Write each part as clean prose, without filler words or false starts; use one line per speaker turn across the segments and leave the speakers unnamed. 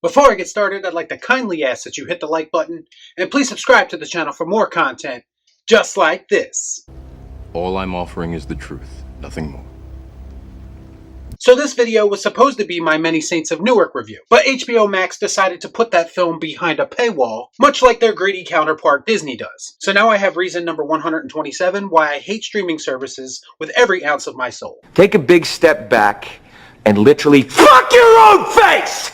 Before I get started, I'd like to kindly ask that you hit the like button and please subscribe to the channel for more content just like this.
All I'm offering is the truth, nothing more.
So this video was supposed to be my Many Saints of Newark review, but HBO Max decided to put that film behind a paywall, much like their greedy counterpart Disney does. So now I have reason number 127 why I hate streaming services with every ounce of my soul.
Take a big step back and literally fuck your own face!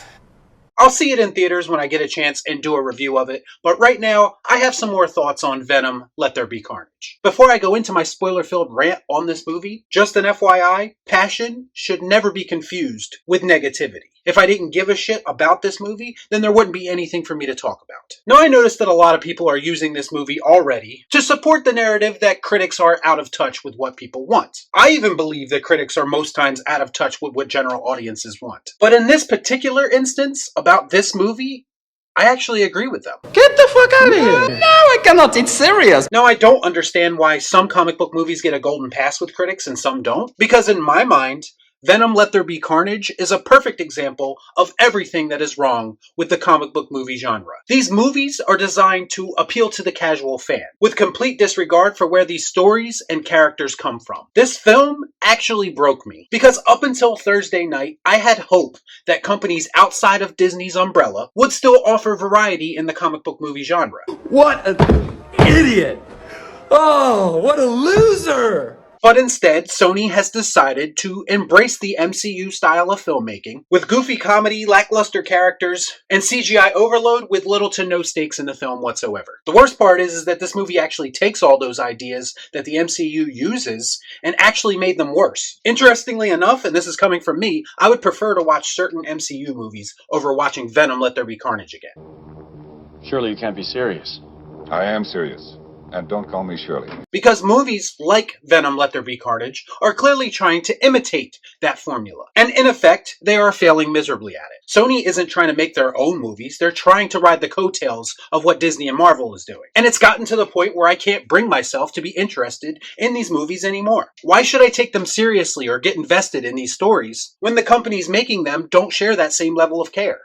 I'll see it in theaters when I get a chance and do a review of it, but right now, I have some more thoughts on Venom, Let There Be Carnage. Before I go into my spoiler-filled rant on this movie, just an FYI, passion should never be confused with negativity. If I didn't give a shit about this movie, then there wouldn't be anything for me to talk about. Now I noticed that a lot of people are using this movie already to support the narrative that critics are out of touch with what people want. I even believe that critics are most times out of touch with what general audiences want. But in this particular instance, about this movie, I actually agree with them.
Get the fuck out of here! No, I cannot, it's serious!
Now I don't understand why some comic book movies get a golden pass with critics and some don't, because in my mind, Venom Let There Be Carnage is a perfect example of everything that is wrong with the comic book movie genre. These movies are designed to appeal to the casual fan, with complete disregard for where these stories and characters come from. This film actually broke me, because up until Thursday night, I had hope that companies outside of Disney's umbrella would still offer variety in the comic book movie genre.
What an idiot! Oh, what a loser!
But instead, Sony has decided to embrace the MCU style of filmmaking, with goofy comedy, lackluster characters, and CGI overload with little to no stakes in the film whatsoever. The worst part is that this movie actually takes all those ideas that the MCU uses and actually made them worse. Interestingly enough, and this is coming from me, I would prefer to watch certain MCU movies over watching Venom Let There Be Carnage again.
Surely you can't be serious.
I am serious. And don't call me Shirley.
Because movies like Venom Let There Be Carnage are clearly trying to imitate that formula. And in effect, they are failing miserably at it. Sony isn't trying to make their own movies, they're trying to ride the coattails of what Disney and Marvel is doing. And it's gotten to the point where I can't bring myself to be interested in these movies anymore. Why should I take them seriously or get invested in these stories when the companies making them don't share that same level of care?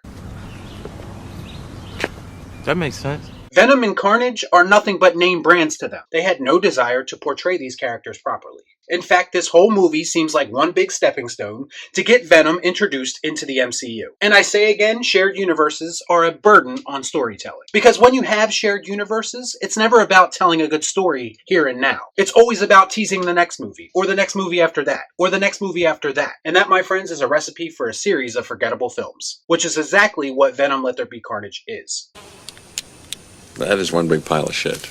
That makes sense.
Venom and Carnage are nothing but name brands to them. They had no desire to portray these characters properly. In fact, this whole movie seems like one big stepping stone to get Venom introduced into the MCU. And I say again, shared universes are a burden on storytelling. Because when you have shared universes, it's never about telling a good story here and now. It's always about teasing the next movie, or the next movie after that, or the next movie after that. And that, my friends, is a recipe for a series of forgettable films, which is exactly what Venom Let There Be Carnage is.
That is one big pile of shit.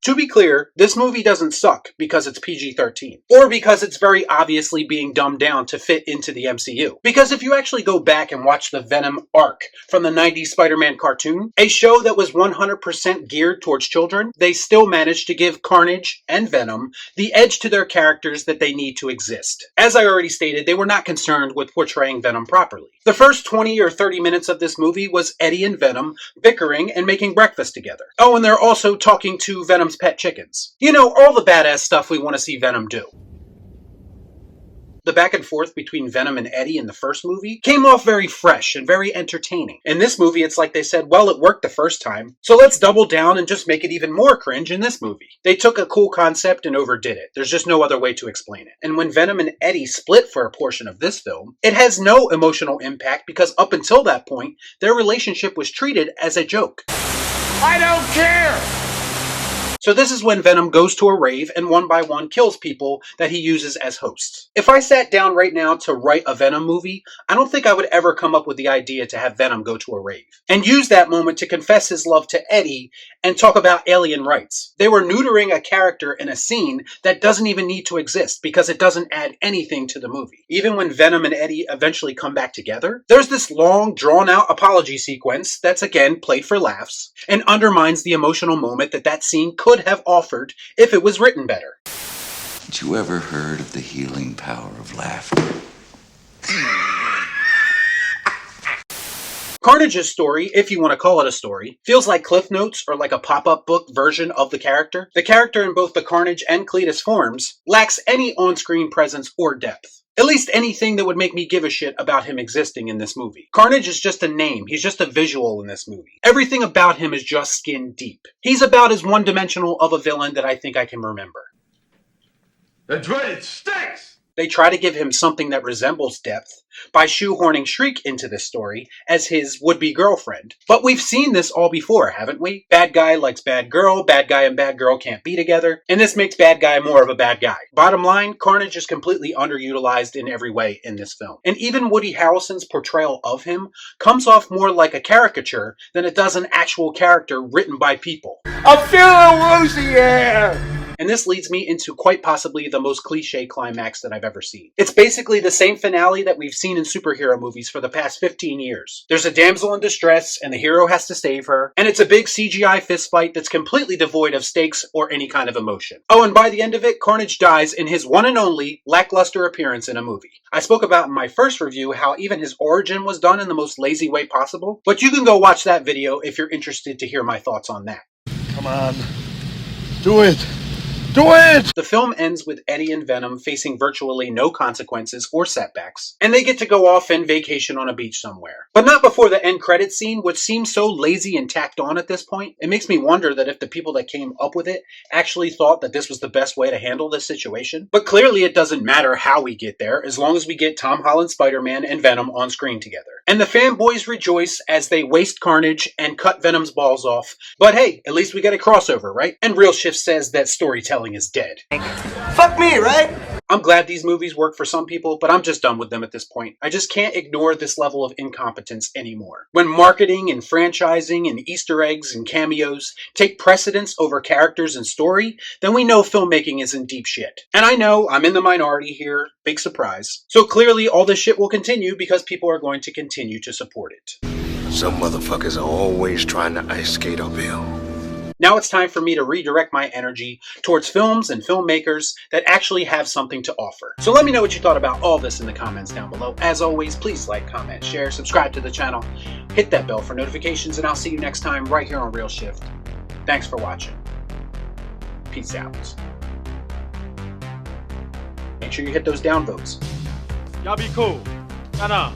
To be clear, this movie doesn't suck because it's PG-13, or because it's very obviously being dumbed down to fit into the MCU. Because if you actually go back and watch the Venom arc from the 90s Spider-Man cartoon, a show that was 100% geared towards children, they still managed to give Carnage and Venom the edge to their characters that they need to exist. As I already stated, they were not concerned with portraying Venom properly. The first 20 or 30 minutes of this movie was Eddie and Venom bickering and making breakfast together. Oh, and they're also talking to Venom's pet chickens. You know, all the badass stuff we want to see Venom do. The back and forth between Venom and Eddie in the first movie came off very fresh and very entertaining. In this movie, it's like they said, well, it worked the first time, so let's double down and just make it even more cringe in this movie. They took a cool concept and overdid it. There's just no other way to explain it. And when Venom and Eddie split for a portion of this film, it has no emotional impact because up until that point, their relationship was treated as a joke.
I don't care!
So this is when Venom goes to a rave and one by one kills people that he uses as hosts. If I sat down right now to write a Venom movie, I don't think I would ever come up with the idea to have Venom go to a rave and use that moment to confess his love to Eddie and talk about alien rights. They were neutering a character in a scene that doesn't even need to exist because it doesn't add anything to the movie. Even when Venom and Eddie eventually come back together, there's this long, drawn-out apology sequence that's again played for laughs and undermines the emotional moment that scene could have offered if it was written better.
Had you ever heard of the healing power of laughter?
Carnage's story, if you want to call it a story, feels like Cliff Notes or like a pop-up book version of the character. The character in both the Carnage and Cletus forms lacks any on-screen presence or depth. At least anything that would make me give a shit about him existing in this movie. Carnage is just a name. He's just a visual in this movie. Everything about him is just skin deep. He's about as one-dimensional of a villain that I think I can remember.
That's right, it stinks!
They try to give him something that resembles depth by shoehorning Shriek into this story as his would-be girlfriend. But we've seen this all before, haven't we? Bad guy likes bad girl and bad girl can't be together, and this makes bad guy more of a bad guy. Bottom line, Carnage is completely underutilized in every way in this film. And even Woody Harrelson's portrayal of him comes off more like a caricature than it does an actual character written by people.
I'm feeling woozy here!
And this leads me into quite possibly the most cliche climax that I've ever seen. It's basically the same finale that we've seen in superhero movies for the past 15 years. There's a damsel in distress, and the hero has to save her, and it's a big CGI fistfight that's completely devoid of stakes or any kind of emotion. Oh, and by the end of it, Carnage dies in his one and only lackluster appearance in a movie. I spoke about in my first review how even his origin was done in the most lazy way possible, but you can go watch that video if you're interested to hear my thoughts on that.
Come on. Do it. Do it!
The film ends with Eddie and Venom facing virtually no consequences or setbacks, and they get to go off and vacation on a beach somewhere. But not before the end credits scene, which seems so lazy and tacked on at this point. It makes me wonder that if the people that came up with it actually thought that this was the best way to handle this situation. But clearly it doesn't matter how we get there, as long as we get Tom Holland Spider-Man and Venom on screen together. And the fanboys rejoice as they waste Carnage and cut Venom's balls off. But hey, at least we get a crossover, right? And Real Shift says that storytelling is dead.
Fuck me, right?
I'm glad these movies work for some people, but I'm just done with them at this point. I just can't ignore this level of incompetence anymore. When marketing and franchising and Easter eggs and cameos take precedence over characters and story, then we know filmmaking is in deep shit. And I know I'm in the minority here, big surprise. So clearly all this shit will continue because people are going to continue to support it.
Some motherfuckers are always trying to ice skate uphill.
Now it's time for me to redirect my energy towards films and filmmakers that actually have something to offer. So let me know what you thought about all this in the comments down below. As always, please like, comment, share, subscribe to the channel, hit that bell for notifications, and I'll see you next time right here on Real Shift. Thanks for watching. Peace out. Make sure you hit those downvotes.
Y'all be cool. Nah.